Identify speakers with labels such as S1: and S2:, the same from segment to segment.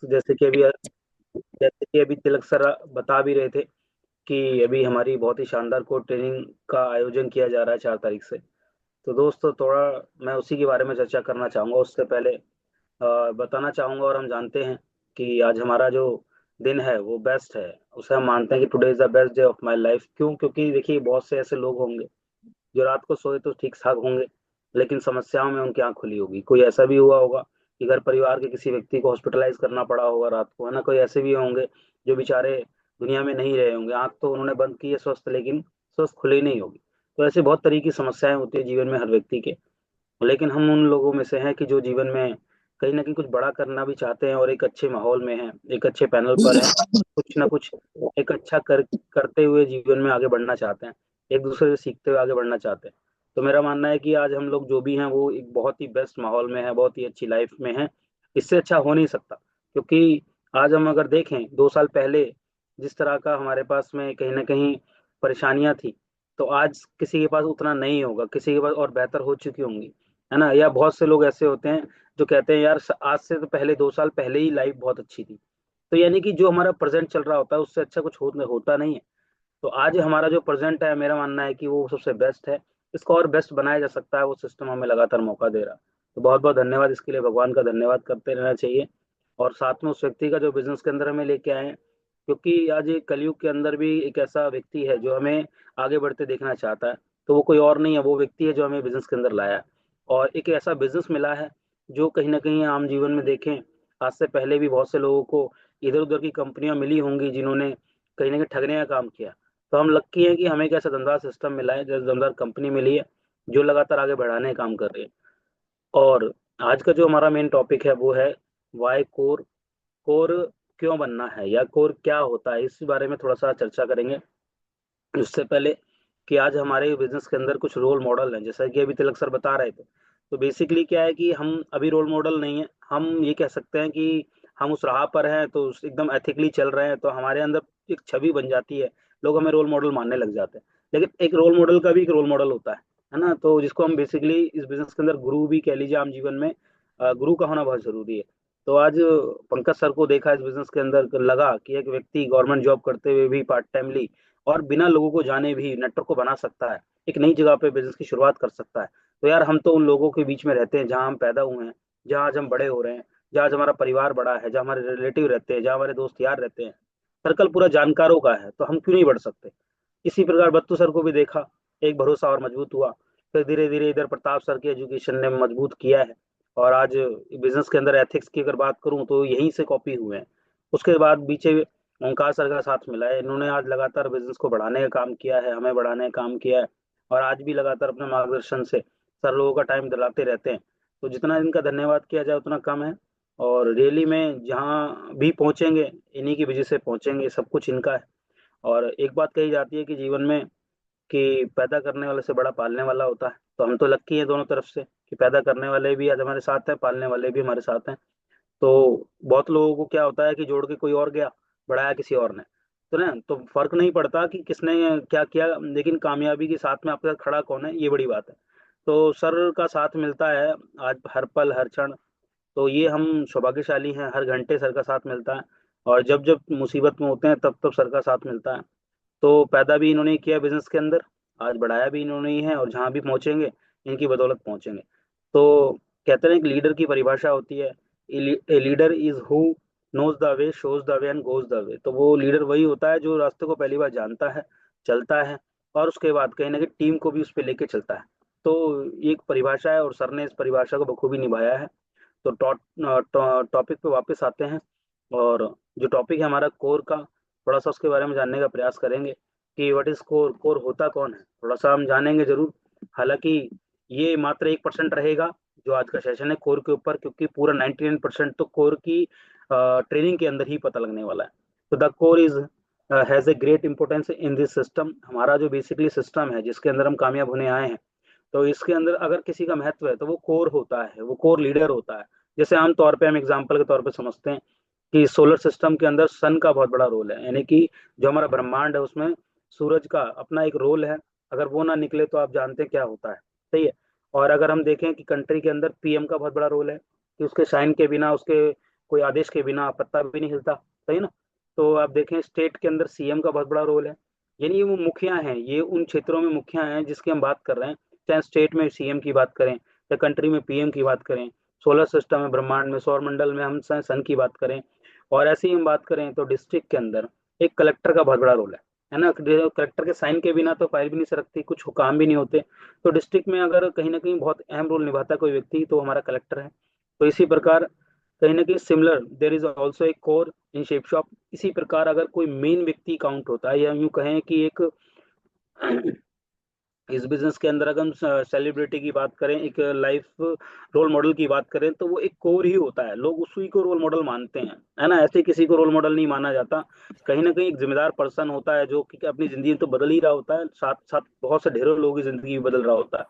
S1: तो जैसे कि अभी तिलक सर बता भी रहे थे कि अभी हमारी बहुत ही शानदार कोड ट्रेनिंग का आयोजन किया जा रहा है 4 तारीख से। तो दोस्तों थोड़ा मैं उसी के बारे में चर्चा करना चाहूँगा। उससे पहले बताना चाहूँगा, और हम जानते हैं कि आज हमारा जो दिन है वो बेस्ट है। उसे हम मानते हैं कि today is the best day of my life. क्यों? क्योंकि देखिए बहुत से ऐसे लोग होंगे जो रात को सोए तो ठीक ठाक होंगे, लेकिन समस्याओं में उनकी आंख खुली होगी। कोई ऐसा भी हुआ होगा कि घर परिवार के किसी व्यक्ति को हॉस्पिटलाइज करना पड़ा होगा रात को, है ना। कोई ऐसे भी होंगे जो बेचारे दुनिया में नहीं रहे होंगे, आंख तो उन्होंने बंद की है स्वस्थ, लेकिन स्वस्थ खुली नहीं होगी। तो ऐसे बहुत तरीके की समस्याएं होती है जीवन में हर व्यक्ति के। लेकिन हम उन लोगों में से हैं कि जो जीवन में कहीं ना कहीं कुछ बड़ा करना भी चाहते हैं, और एक अच्छे माहौल में हैं, एक अच्छे पैनल पर हैं, कुछ ना कुछ एक अच्छा करते हुए जीवन में आगे बढ़ना चाहते हैं, एक दूसरे से सीखते हुए आगे बढ़ना चाहते हैं। तो मेरा मानना है कि आज हम लोग जो भी हैं वो एक बहुत ही बेस्ट माहौल में है, बहुत ही अच्छी लाइफ में है। इससे अच्छा हो नहीं सकता। क्योंकि आज हम अगर देखें 2 साल पहले जिस तरह का हमारे पास में कहीं ना कहीं परेशानियां थी, तो आज किसी के पास उतना नहीं होगा, किसी के पास और बेहतर हो चुकी होंगी, है ना। या बहुत से लोग ऐसे होते हैं जो कहते हैं यार आज से तो पहले 2 साल पहले ही लाइफ बहुत अच्छी थी। तो यानी कि जो हमारा प्रेजेंट चल रहा होता है उससे अच्छा कुछ होता नहीं है। तो आज हमारा जो प्रेजेंट है, मेरा मानना है कि वो सबसे बेस्ट है। इसको और बेस्ट बनाया जा सकता है, वो सिस्टम हमें लगातार मौका दे रहा है। तो बहुत बहुत धन्यवाद, इसके लिए भगवान का धन्यवाद करते रहना चाहिए। और साथ में उस व्यक्ति का जो बिजनेस के अंदर हमें लेके आए हैं, क्योंकि आज ये कलयुग के अंदर भी एक ऐसा व्यक्ति है जो हमें आगे बढ़ते देखना चाहता है। तो वो कोई और नहीं है, वो व्यक्ति है जो हमें बिजनेस के अंदर लाया है। और एक ऐसा बिजनेस मिला है जो कहीं ना कहीं आम जीवन में देखें, आज से पहले भी बहुत से लोगों को इधर उधर की कंपनियां मिली होंगी जिन्होंने कहीं ना कहीं ठगने का काम किया। तो हम लक्की हैं कि हमें एक ऐसा दमदार सिस्टम मिला है, जैसे दमदार कंपनी मिली है जो लगातार आगे बढ़ाने का काम कर रही है। और आज का जो हमारा मेन टॉपिक है वो है वाई कोर। कोर क्यों बनना है, या कोर क्या होता है, इस बारे में थोड़ा सा चर्चा करेंगे। उससे पहले कि आज हमारे बिजनेस के अंदर कुछ रोल मॉडल हैं, जैसा कि अभी तिलक सर बता रहे थे। तो बेसिकली क्या है कि हम अभी रोल मॉडल नहीं है, हम ये कह सकते हैं कि हम उस राह पर हैं, तो एकदम एथिकली चल रहे हैं, तो हमारे अंदर एक छवि बन जाती है, लोग हमें रोल मॉडल मानने लग जाते हैं। लेकिन एक रोल मॉडल का भी एक रोल मॉडल होता है ना। तो जिसको हम बेसिकली इस बिजनेस के अंदर गुरु भी कह लीजिए, आम जीवन में गुरु का होना बहुत जरूरी है। तो आज पंकज सर को देखा इस बिजनेस के अंदर, लगा कि एक व्यक्ति गवर्नमेंट जॉब करते हुए भी पार्ट टाइमली और बिना लोगों को जाने भी नेटवर्क को बना सकता है, एक नई जगह पे बिजनेस की शुरुआत कर सकता है। तो यार हम तो उन लोगों के बीच में रहते हैं जहाँ हम पैदा हुए हैं, जहाँ आज हम बड़े हो रहे हैं, जहाँ आज हमारा परिवार बड़ा है, जहाँ हमारे रिलेटिव रहते हैं, जहाँ हमारे दोस्त यार रहते हैं, सर्कल पूरा जानकारों का है, तो हम क्यों नहीं बढ़ सकते। इसी प्रकार बत्तू सर को भी देखा, एक भरोसा और मजबूत हुआ। फिर धीरे धीरे इधर प्रताप सर की एजुकेशन ने मजबूत किया है। और आज बिजनेस के अंदर एथिक्स की अगर बात करूं तो यहीं से कॉपी हुए हैं। उसके बाद पीछे ओंकार सर का साथ मिला है, इन्होंने आज लगातार बिजनेस को बढ़ाने का काम किया है, हमें बढ़ाने का काम किया है। और आज भी लगातार अपने मार्गदर्शन से सर लोगों का टाइम दिलाते रहते हैं। तो जितना इनका धन्यवाद किया जाए उतना कम है। और रैली में जहाँ भी पहुंचेंगे इन्हीं की वजह से पहुंचेंगे, सब कुछ इनका है। और एक बात कही जाती है कि जीवन में कि पैदा करने वाले से बड़ा पालने वाला होता है। तो हम तो लक्की हैं दोनों तरफ से कि पैदा करने वाले भी आज हमारे साथ हैं, पालने वाले भी हमारे साथ हैं। तो बहुत लोगों को क्या होता है कि जोड़ के कोई और गया, बढ़ाया किसी और ने। तो ना, तो फर्क नहीं पड़ता कि किसने क्या किया, लेकिन कामयाबी के साथ में आपके साथ खड़ा कौन है, ये बड़ी बात है। तो सर का साथ मिलता है आज हर पल हर क्षण। तो ये हम सौभाग्यशाली हैं, हर घंटे सर का साथ मिलता है। और जब जब मुसीबत में होते हैं तब तब सर का साथ मिलता है। तो पैदा भी इन्होंने किया बिजनेस के अंदर, आज बढ़ाया भी इन्होंने ही है, और जहां भी पहुंचेंगे इनकी बदौलत पहुंचेंगे। तो कहते हैं कि लीडर की परिभाषा होती है, a leader is who knows the way, shows the way and goes the way. तो वो लीडर वही होता है जो रास्ते को पहली बार जानता है, चलता है, और उसके बाद कहीं ना कहीं टीम को भी उस पर लेके चलता है। तो ये एक परिभाषा है, और सर ने इस परिभाषा को बखूबी निभाया है। तो टॉपिक पे वापस आते हैं। और जो टॉपिक है हमारा कोर का, थोड़ा सा उसके बारे में जानने का प्रयास करेंगे कि व्हाट इज कोर, कोर होता कौन है, थोड़ा सा हम जानेंगे जरूर। हालांकि ये मात्र 1% रहेगा जो आज का सेशन है कोर के ऊपर, क्योंकि पूरा 99% तो कोर की ट्रेनिंग के अंदर ही पता लगने वाला है। तो the core is has a great importance in this system. हमारा जो बेसिकली सिस्टम है जिसके अंदर हम कामयाब होने आए हैं, तो इसके अंदर अगर किसी का महत्व है तो वो कोर होता है, वो कोर लीडर होता है। जैसे आम तौर पे हम एग्जाम्पल के तौर पे समझते हैं कि सोलर सिस्टम के अंदर सन का बहुत बड़ा रोल है, यानी कि जो हमारा ब्रह्मांड है उसमें सूरज का अपना एक रोल है। अगर वो ना निकले तो आप जानते हैं क्या होता है। सही है। और अगर हम देखें कि कंट्री के अंदर पीएम का बहुत बड़ा रोल है, कि उसके साइन के बिना, उसके कोई आदेश के बिना पत्ता भी नहीं हिलता, सही ना। तो आप देखें स्टेट के अंदर सीएम का बहुत बड़ा रोल है, यानी ये वो मुखिया हैं, ये उन क्षेत्रों में मुखिया हैं जिसकी हम बात कर रहे हैं। चाहे स्टेट में सीएम की बात करें या कंट्री में पीएम की बात करें, सोलर सिस्टम में, ब्रह्मांड में, सौर मंडल में हम सन की बात करें, और ऐसे ही हम बात करें तो डिस्ट्रिक्ट के अंदर एक कलेक्टर का बहुत बड़ा रोल है ना। कलेक्टर के साइन के बिना तो फाइल भी नहीं सरकती, कुछ काम भी नहीं होते। तो डिस्ट्रिक्ट में अगर कहीं ना कहीं बहुत अहम रोल निभाता है कोई व्यक्ति, तो हमारा कलेक्टर है। तो इसी प्रकार कहीं ना कहीं सिमिलर देर इज ऑल्सो एक कोर इन शेप शॉप। इसी प्रकार अगर कोई मेन व्यक्ति काउंट होता है, या यूं कहें कि एक इस बिजनेस के अंदर अगर हम सेलिब्रिटी की बात करें, एक लाइफ रोल मॉडल की बात करें, तो वो एक कोर ही होता है, लोग उसी को रोल मॉडल मानते हैं, है ना। ऐसे किसी को रोल मॉडल नहीं माना जाता। कहीं ना कहीं एक जिम्मेदार पर्सन होता है जो कि अपनी जिंदगी तो बदल ही रहा होता है, साथ साथ बहुत से ढेरों लोगों की जिंदगी भी बदल रहा होता है।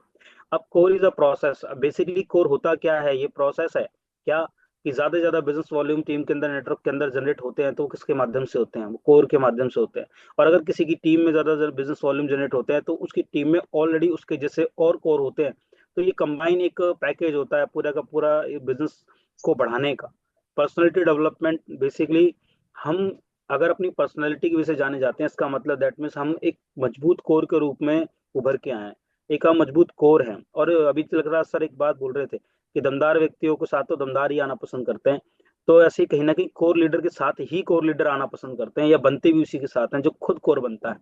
S1: अब core is a process. Basically core होता क्या है, ये प्रोसेस है क्या, कि ज्यादा से ज्यादा बिजनेस वॉल्यूम टीम के अंदर, नेटवर्क के अंदर जनरेट होते हैं, तो वो किसके माध्यम से होते हैं, वो कोर के माध्यम से होते हैं। और अगर किसी की टीम में ज्यादा बिजनेस वॉल्यूम जनरेट होते हैं, तो उसकी टीम में ऑलरेडी उसके जैसे और कोर होते हैं। तो ये कंबाइन एक पैकेज होता है पूरा का पूरा बिजनेस को बढ़ाने का। पर्सनैलिटी डेवलपमेंट बेसिकली, हम अगर अपनी पर्सनैलिटी के विषय जाने जाते हैं, इसका मतलब दैट मीन्स हम एक मजबूत कोर के रूप में उभर के आए हैं। एक मजबूत कोर है। और अभी तक राज सर एक बात बोल रहे थे कि दमदार व्यक्तियों को साथ तो दमदार ही आना पसंद करते हैं। तो ऐसे ही कहीं ना कहीं कोर लीडर के साथ ही कोर लीडर आना पसंद करते हैं, या बनते भी उसी के साथ हैं जो खुद कोर बनता है।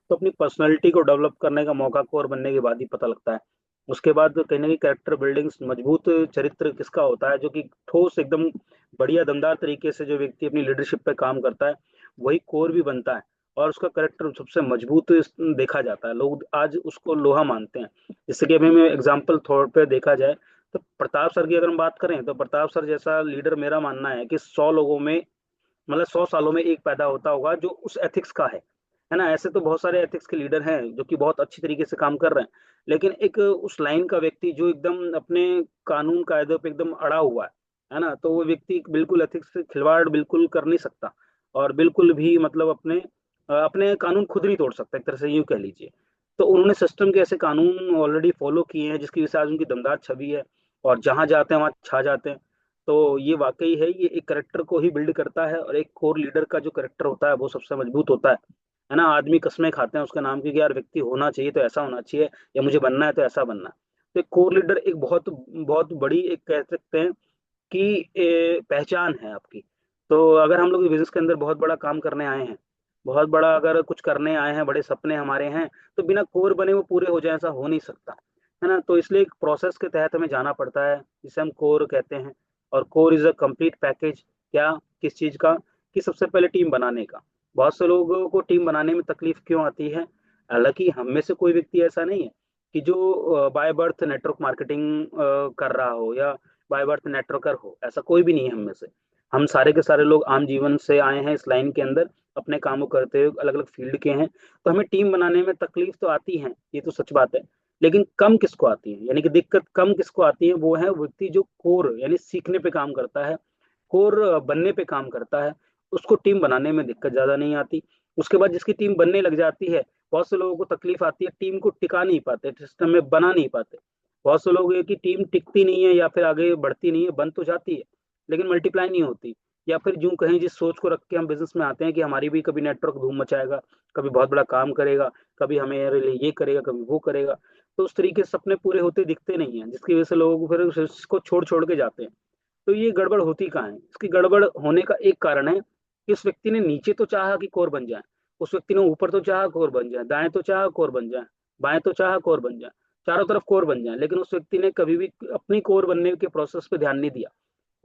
S1: तो अपनी पर्सनैलिटी को डेवलप करने का मौका कोर बनने के बाद ही पता लगता है। उसके बाद कहीं ना कहीं कैरेक्टर बिल्डिंग, मजबूत चरित्र किसका होता है, जो कि ठोस एकदम बढ़िया दमदार तरीके से जो व्यक्ति अपनी लीडरशिप पे काम करता है, वही कोर भी बनता है। और उसका करेक्टर सबसे मजबूत देखा जाता है, लोग आज उसको लोहा मानते हैं। जैसे कि अभी मैं एग्जाम्पल तौर पे देखा जाए, तो प्रताप सर की अगर हम बात करें, तो प्रताप सर जैसा लीडर मेरा मानना है कि 100 लोगों में, मतलब 100 सालों में एक पैदा होता होगा जो उस एथिक्स का है ना। ऐसे तो बहुत सारे एथिक्स के लीडर हैं जो कि बहुत अच्छी तरीके से काम कर रहे हैं, लेकिन एक उस लाइन का व्यक्ति जो एकदम अपने कानून कायदों पे एकदम अड़ा हुआ है ना, तो वो व्यक्ति बिल्कुल एथिक्स से खिलवाड़ बिल्कुल कर नहीं सकता। और बिल्कुल भी मतलब अपने अपने कानून खुद नहीं तोड़ सकता, एक तरह से यूं कह लीजिए। तो उन्होंने सिस्टम के ऐसे कानून ऑलरेडी फॉलो किए हैं जिसकी वजह से आज उनकी दमदार छवि है, और जहां जाते हैं वहां छा जाते हैं। तो ये वाकई है, ये एक करेक्टर को ही बिल्ड करता है, और एक कोर लीडर का जो करेक्टर होता है वो सबसे मजबूत होता है ना। आदमी कसमें खाते हैं उसके नाम की कि यार व्यक्ति होना चाहिए तो ऐसा होना चाहिए, या मुझे बनना है तो ऐसा बनना है। तो एक कोर लीडर एक बहुत बहुत बड़ी, एक कह सकते हैं कि पहचान है आपकी। तो अगर हम लोग बिजनेस के अंदर बहुत बड़ा काम करने आए हैं, बहुत बड़ा अगर कुछ करने आए हैं, बड़े सपने हमारे हैं, तो बिना कोर बने वो पूरे हो जाए ऐसा हो नहीं सकता, है ना। तो इसलिए एक प्रोसेस के तहत हमें जाना पड़ता है, जिसे हम कोर कहते हैं। और core is a complete package. क्या, किस चीज का, कि सबसे पहले टीम बनाने का। बहुत से लोगों को टीम बनाने में तकलीफ क्यों आती है, हालांकि हम में से कोई व्यक्ति ऐसा नहीं है कि जो बाय बर्थ नेटवर्क मार्केटिंग कर रहा हो, या बाय बर्थ नेटवर्कर हो, ऐसा कोई भी नहीं है हम में से। हम सारे के सारे लोग आम जीवन से आए हैं इस लाइन के अंदर, अपने कामों करते हुए अलग अलग फील्ड के हैं। तो हमें टीम बनाने में तकलीफ तो आती है, ये तो सच बात है। लेकिन कम किसको आती है, यानी कि दिक्कत कम किसको आती है, वो है व्यक्ति जो कोर यानी सीखने पे काम करता है, कोर बनने पे काम करता है। उसको टीम बनाने में दिक्कत ज्यादा नहीं आती। उसके बाद जिसकी टीम बनने लग जाती है, बहुत से लोगों को तकलीफ आती है, टीम को टिका नहीं पाते, सिस्टम में बना नहीं पाते। बहुत से लोग ये कि टीम टिकती नहीं है या फिर आगे बढ़ती नहीं है, बन तो जाती है लेकिन मल्टीप्लाई नहीं होती। या फिर यूं कहें, जिस सोच को रख के हम बिजनेस में आते हैं कि हमारी भी कभी नेटवर्क धूम मचाएगा, कभी बहुत बड़ा काम करेगा, कभी हमारे लिए ये करेगा, कभी वो करेगा, तो उस तरीके से सपने पूरे होते दिखते नहीं है, जिसकी वजह से लोग फिर उसको छोड़ छोड़ के जाते हैं। तो ये गड़बड़ होती कहाँ है, इसकी गड़बड़ होने का एक कारण है कि उस व्यक्ति ने नीचे तो चाहा कि कोर बन जाए, उस व्यक्ति ने ऊपर तो चाहा कोर बन जाए, दाएं तो चाहा कोर बन जाए, बाएं तो चाहा कोर बन जाए, चारों तरफ कोर बन जाए, लेकिन उस व्यक्ति ने कभी भी अपनी कोर बनने के प्रोसेस पे ध्यान नहीं दिया।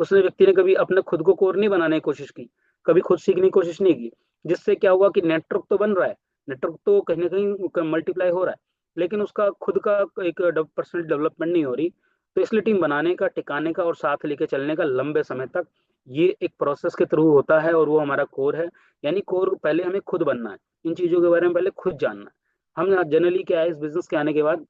S1: उसने व्यक्ति ने कभी अपने खुद को कोर नहीं बनाने की कोशिश की, कभी खुद सीखने की कोशिश नहीं की। जिससे क्या हुआ कि नेटवर्क तो बन रहा है, नेटवर्क तो कहीं ना कहीं मल्टीप्लाई हो रहा है, लेकिन उसका खुद का एक पर्सनल डेवलपमेंट नहीं हो रही। तो इसलिए टीम बनाने का, टिकाने का और साथ लेके चलने का लंबे समय तक, ये एक प्रोसेस के थ्रू होता है, और वो हमारा कोर है। यानी कोर पहले हमें खुद बनना है, इन चीजों के बारे में पहले खुद जानना है। हम जनरली क्या है, इस बिजनेस के आने के बाद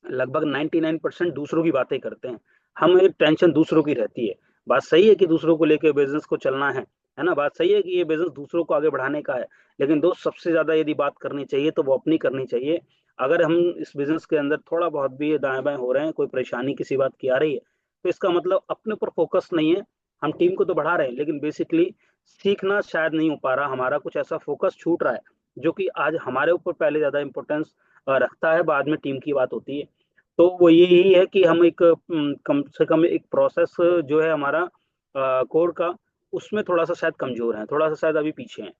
S1: लगभग 99% दूसरों की बातें करते हैं। हम एक टेंशन दूसरों की रहती है। बात सही है कि दूसरों को लेकर बिजनेस को चलना है ना, बात सही है कि ये बिजनेस दूसरों को आगे बढ़ाने का है। लेकिन दोस्त, सबसे ज्यादा यदि बात करनी चाहिए तो वो अपनी करनी चाहिए। अगर हम इस बिजनेस के अंदर थोड़ा बहुत भी दाएं बाएं हो रहे हैं, कोई परेशानी किसी बात की आ रही है, तो इसका मतलब अपने ऊपर फोकस नहीं है, हम टीम को तो बढ़ा रहे हैं, लेकिन बेसिकली सीखना शायद नहीं हो पा रहा, हमारा कुछ ऐसा फोकस छूट रहा है जो कि आज हमारे ऊपर पहले ज्यादा इंपॉर्टेंस रखता है, बाद में टीम की बात होती है। तो वो यही है कि हम एक कम से कम एक प्रोसेस जो है हमारा कोर का, उसमें थोड़ा सा शायद कमजोर है, थोड़ा सा शायद अभी पीछे हैं।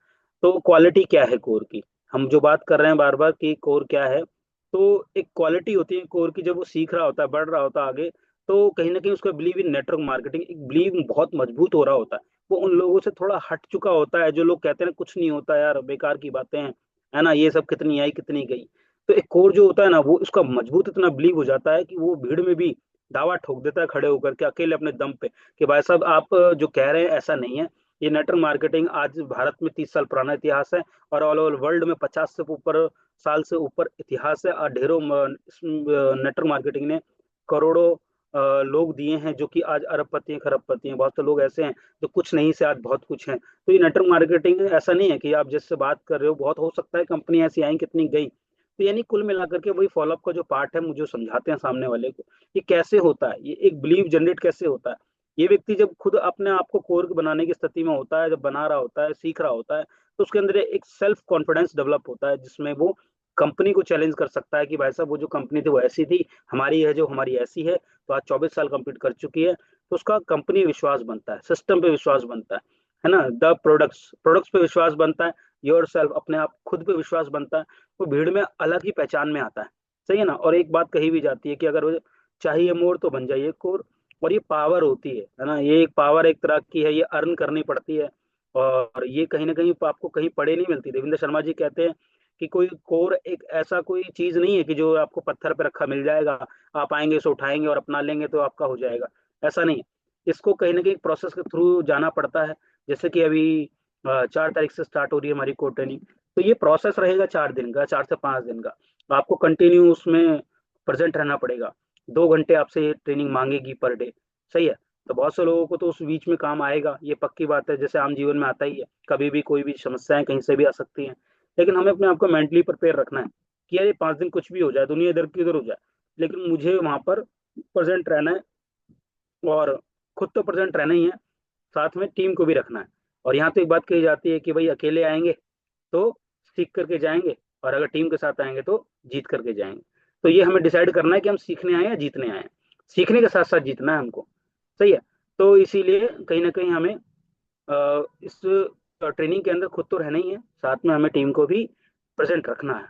S1: तो क्वालिटी क्या है कोर की, हम जो बात कर रहे हैं बार बार कि कोर क्या है, तो एक क्वालिटी होती है कोर की, जब वो सीख रहा होता है, बढ़ रहा होता है आगे, तो कहीं ना कहीं उसका बिलीव इन नेटवर्क मार्केटिंग, एक बिलीव बहुत मजबूत हो रहा होता है। वो उन लोगों से थोड़ा हट चुका होता है जो लोग कहते हैं कुछ नहीं होता यार, बेकार की बातें हैं, है ना, ये सब कितनी आई कितनी गई। तो एक कोर जो होता है ना, वो उसका मजबूत इतना बिलीव हो जाता है कि वो भीड़ में भी दावा ठोक देता है खड़े होकर के अकेले अपने दम पे, कि भाई साहब आप जो कह रहे हैं ऐसा नहीं है। ये नेटवर्क मार्केटिंग आज भारत में 30 साल पुराना इतिहास है, और ऑल ओवर वर्ल्ड में 50 साल से ऊपर इतिहास है, और ढेरों नेटवर्क मार्केटिंग ने करोड़ों लोग दिए हैं, जो कि आज अरबपति हैं, खरबपति हैं। बहुत से लोग ऐसे हैं जो कुछ नहीं से आज बहुत कुछ हैं। तो ये नेटवर्क मार्केटिंग ऐसा नहीं है कि आप जिससे बात कर रहे हो, बहुत हो सकता है कंपनी ऐसी आई कितनी गई। तो यानी कुल मिलाकर के वही फॉलोअप का जो पार्ट है, मुझे समझाते हैं सामने वाले को ये कैसे होता है, ये एक बिलीव जनरेट कैसे होता है। ये व्यक्ति जब खुद अपने आप को कोर बनाने की स्थिति में होता है, जब बना रहा होता है, सीख रहा होता है, तो उसके अंदर एक सेल्फ कॉन्फिडेंस डेवलप होता है, जिसमें वो कंपनी को चैलेंज कर सकता है कि भाई साहब वो जो कंपनी थी वो ऐसी थी, हमारी है जो हमारी ऐसी है। तो आज 24 साल कंप्लीट कर चुकी है, तो उसका कंपनी विश्वास बनता है, सिस्टम पे विश्वास बनता है ना, द प्रोडक्ट्स प्रोडक्ट्स पे विश्वास बनता है, योर सेल्फ अपने आप खुद पे विश्वास बनता है। वो भीड़ में अलग ही पहचान में आता है। सही है ना। और एक बात कही भी जाती है कि अगर वो चाहिए मोर तो बन जाइए कोर। और ये पावर होती है ना, ये एक पावर एक तरह की है, ये अर्न करनी पड़ती है। और ये कहीं ना कहीं आपको कहीं पड़े नहीं मिलती। देवेंद्र शर्मा जी कहते हैं कि कोई कोर एक ऐसा कोई चीज नहीं है कि जो आपको पत्थर पे रखा मिल जाएगा, आप आएंगे इसे उठाएंगे और अपना लेंगे तो आपका हो जाएगा। ऐसा नहीं है, इसको कहीं ना कहीं प्रोसेस के थ्रू जाना पड़ता है। जैसे कि अभी 4 तारीख से स्टार्ट हो रही है हमारी कोर ट्रेनिंग। तो ये प्रोसेस रहेगा 4 दिन का, 4 से 5 दिन का। आपको कंटिन्यू उसमें प्रेजेंट रहना पड़ेगा। 2 घंटे आपसे ये ट्रेनिंग मांगेगी पर डे। सही है। तो बहुत से लोगों को तो उस बीच में काम आएगा, ये पक्की बात है, जैसे आम जीवन में आता ही है, कभी भी कोई भी समस्याएं कहीं से भी आ सकती हैं। लेकिन हमें अपने आप को मेंटली प्रिपेयर रखना है कि यार ये 5 दिन कुछ भी हो जाए, दुनिया इधर की उधर हो जाए, लेकिन मुझे वहां पर प्रेजेंट रहना है। और खुद तो प्रेजेंट रहना ही है, साथ में टीम को भी रखना है। और यहाँ तो एक बात कही जाती है कि भाई अकेले आएंगे तो सीख करके जाएंगे, और अगर टीम के साथ आएंगे तो जीत करके जाएंगे। तो ये हमें डिसाइड करना है कि हम सीखने आए या जीतने आए हैं। सीखने के साथ साथ जीतना है हमको। सही है। तो इसीलिए कहीं ना कहीं हमें इस ट्रेनिंग के अंदर खुद तो रहना ही है, साथ में हमें टीम को भी प्रेजेंट रखना है।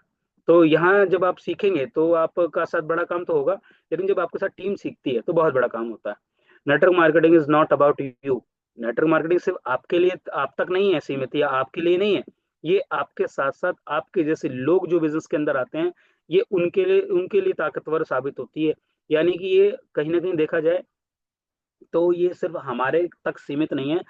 S1: तो यहाँ जब आप सीखेंगे तो आपका साथ बड़ा काम तो होगा, लेकिन जब आपके साथ टीम सीखती है तो बहुत बड़ा काम होता है। Network marketing is not about you. Network marketing सिर्फ आपके लिए, आप तक नहीं है सीमित, या आपके लिए नहीं है। ये आपके साथ साथ आपके जैसे लोग जो बिजनेस के अंदर आते हैं, ये उनके लिए ताकतवर साबित होती है। यानी कि ये कहीं ना कहीं देखा जाए तो ये सिर्फ हमारे तक सीमित नहीं है।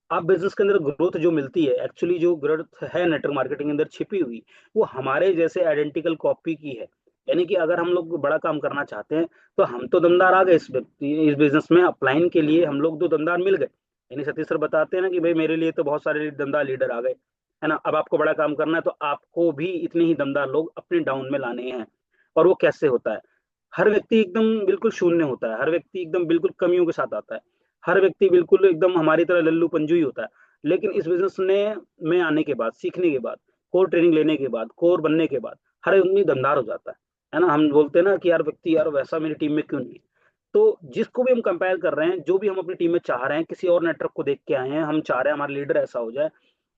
S1: आप बिजनेस के अंदर ग्रोथ जो मिलती है, एक्चुअली जो ग्रोथ है नेटवर्क मार्केटिंग के अंदर छिपी हुई, वो हमारे जैसे आइडेंटिकल कॉपी की है। यानी कि अगर हम लोग बड़ा काम करना चाहते हैं, तो हम तो दमदार आ गए इस बिजनेस में अपलाइन के लिए, हम लोग दो दमदार मिल गए। यानी सतीश सर बताते हैं ना कि भाई मेरे लिए तो बहुत सारे दमदार लीडर आ गए, है ना। अब आपको बड़ा काम करना है तो आपको भी इतने ही दमदार लोग अपने डाउन में लाने हैं। और वो कैसे होता है, हर व्यक्ति एकदम बिल्कुल शून्य होता है, हर व्यक्ति एकदम बिल्कुल कमियों के साथ आता है, हर व्यक्ति बिल्कुल एकदम हमारी तरह लल्लू पंजू ही होता है। लेकिन इस बिजनेस ने में आने के बाद, सीखने के बाद, कोर ट्रेनिंग लेने के बाद, कोर बनने के बाद, हर आदमी दमदार हो जाता है ना। हम बोलते हैं ना कि यार व्यक्ति यार वैसा मेरी टीम में क्यों नहीं है। तो जिसको भी हम कंपेयर कर रहे हैं, जो भी हम अपनी टीम में चाह रहे हैं, किसी और नेटवर्क को देख के आए हैं, हम चाह रहे हैं हमारा लीडर ऐसा हो जाए,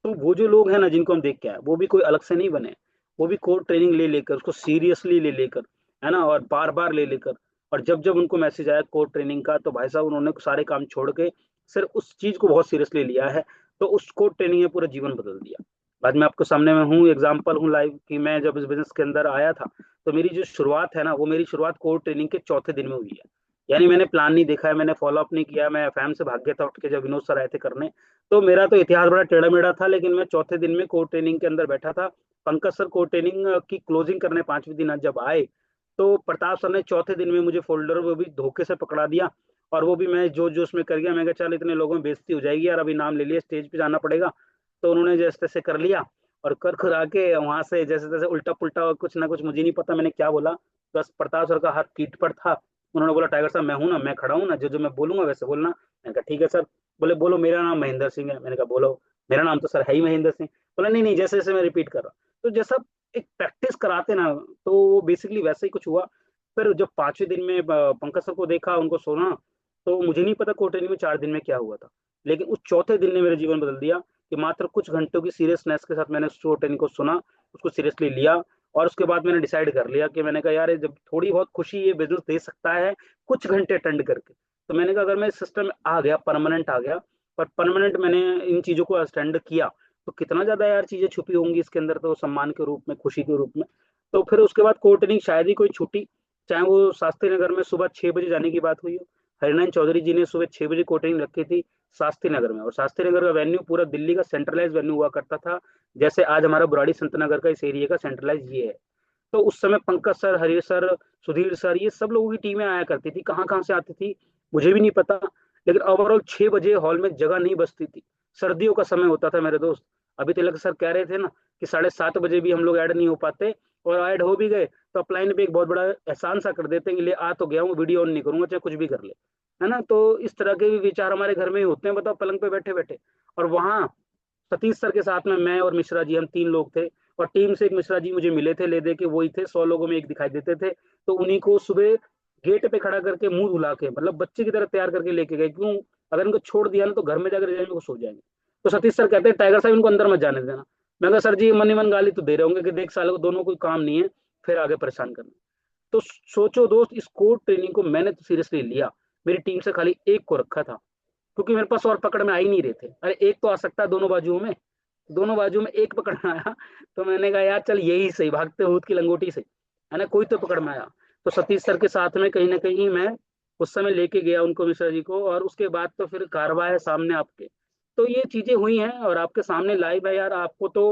S1: तो वो जो लोग हैं ना जिनको हम देख के आए, वो भी कोई अलग से नहीं बने। वो भी कोर ट्रेनिंग ले लेकर, उसको सीरियसली ले लेकर, है ना, और बार बार ले लेकर। और जब जब उनको मैसेज आया कोर ट्रेनिंग का, तो भाई साहब उन्होंने सारे काम छोड़ के सिर्फ उस चीज को बहुत सीरियसली लिया है। तो उस कोर ट्रेनिंग ने पूरा जीवन बदल दिया। बाद में आपको सामने में हूँ, एग्जाम्पल हूँ लाइव, कि मैं जब इस बिजनेस के अंदर आया था, तो मेरी जो शुरुआत है ना, वो मेरी शुरुआत कोर ट्रेनिंग के चौथे दिन में हुई है। यानी मैंने प्लान नहीं देखा है, मैंने फॉलो अप नहीं किया, मैं एफएम से भाग गया था उठ के जब विनोद सर आए थे करने। तो मेरा तो इतिहास बड़ा टेढ़ा मेढ़ा था, लेकिन मैं चौथे दिन में कोर ट्रेनिंग के अंदर बैठा था। पंकज सर कोर ट्रेनिंग की क्लोजिंग करने 5वें दिन आज जब आए, तो प्रताप सर ने चौथे दिन में मुझे फोल्डर वो भी धोखे से पकड़ा दिया। और वो भी मैं जो जो उसमें कर गया, मैं कहा चल इतने लोगों में बेइज्जती हो जाएगी यार, अभी नाम ले लिया, स्टेज पे जाना पड़ेगा। तो उन्होंने जैसे तैसे कर लिया, और कर खुरा के वहां से जैसे तैसे उल्टा पुल्टा कुछ ना कुछ, मुझे नहीं पता मैंने क्या बोला। बस प्रताप सर का हाथ पीठ पर था। उन्होंने बोला टाइगर साहब मैं हूं ना, मैं खड़ा हूं ना, जो जो मैं बोलूंगा वैसे बोलना। मैंने कहा ठीक है सर। बोले बोलो मेरा नाम महेंद्र सिंह है। मैंने कहा बोलो, मेरा नाम तो सर है ही महेंद्र सिंह। बोला नहीं नहीं, जैसे जैसे मैं रिपीट कर रहा हूँ। तो जैसा एक प्रैक्टिस कराते ना, तो वो बेसिकली वैसे ही कुछ हुआ। फिर जब 5वें दिन में पंकज सर को देखा, उनको सुना, तो मुझे नहीं पता कोर्ट ट्रेनिंग में 4 दिन में क्या हुआ था। लेकिन उस चौथे दिन ने मेरा जीवन बदल दिया, कि मात्र कुछ घंटों की सीरियसनेस के साथ मैंने उस कोर्ट ट्रेनिंग को सुना, उसको सीरियसली लिया। और उसके बाद मैंने डिसाइड कर लिया कि मैंने कहा यार, ये जब थोड़ी बहुत खुशी ये बिजनेस दे सकता है कुछ घंटे अटेंड करके, तो मैंने कहा अगर मैं इस सिस्टम में आ गया, परमानेंट आ गया, और परमानेंट मैंने इन चीजों को अटेंड किया, तो कितना ज्यादा यार चीजें छुपी होंगी इसके अंदर, तो सम्मान के रूप में, खुशी के रूप में। तो फिर उसके बाद कोर्ट ट्रेनिंग शायद ही कोई छुट्टी, चाहे वो शास्त्री नगर में सुबह 6 बजे जाने की बात हुई हो। हरिनारायण चौधरी जी ने सुबह 6 बजे कोटिंग रखी थी शास्त्री नगर में, और शास्त्री नगर का वेन्यू पूरा दिल्ली का सेंट्रलाइज वेन्यू हुआ करता था, जैसे आज हमारा बुराड़ी संत नगर का इस एरिया का सेंट्रलाइज ये है। तो उस समय Pankaj sir, Harish sir, Sudhir sir, ये सब लोगों की टीमें आया करती थी। कहाँ कहाँ से आती थी मुझे भी नहीं पता, लेकिन ओवरऑल 6 बजे हॉल में जगह नहीं बचती थी। सर्दियों का समय होता था मेरे दोस्त। अभी तिलक सर कह रहे थे ना कि 7:30 बजे भी हम लोग ऐड नहीं हो पाते, और ऐड हो भी गए तो अपलाइन पे एक बहुत बड़ा एहसान सा कर देते हैं कि ले आ तो गया हूँ, वीडियो ऑन नहीं करूंगा चाहे कुछ भी कर ले, है ना। तो इस तरह के भी विचार हमारे घर में ही होते हैं, बताओ, पलंग पे बैठे बैठे। और वहाँ सतीश सर के साथ में मैं और मिश्रा जी, हम 3 लोग थे। और टीम से एक मिश्रा जी मुझे मिले थे, ले दे के वही थे, 100 लोगों में एक दिखाई देते थे। तो उन्हीं को सुबह गेट पे खड़ा करके मुंह धुला के, मतलब बच्चे की तरह तैयार करके लेके गए। क्यों? अगर इनको छोड़ दिया ना तो घर में जाकर रजाई में सो जाएंगे। तो सतीश सर कहते हैं टाइगर साहब इनको अंदर मत जाने देना। मैं कहा सर जी, मन ही मन गाली तो दे रहे होंगे कि देख सालों को दोनों कोई काम नहीं है, फिर आगे परेशान करना। तो सोचो दोस्त, इस कोड ट्रेनिंग को मैंने तो सीरियसली लिया। मेरी टीम से खाली एक को रखा था, क्योंकि मेरे पास और पकड़ में आ ही नहीं रहे थे। अरे एक तो आ सकता है दोनों बाजुओं में, दोनों बाजू में एक पकड़ में आया। तो मैंने कहा यार चल यही सही, भागते भूत की लंगोटी से, है ना, कोई तो पकड़ में आया। तो सतीश सर के साथ में कहीं ना कहीं मैं उस समय लेके गया उनको, मिश्रा जी को, और उसके बाद तो फिर कारवां है सामने आपके। तो ये चीजें हुई हैं और आपके सामने लाइव है यार। आपको तो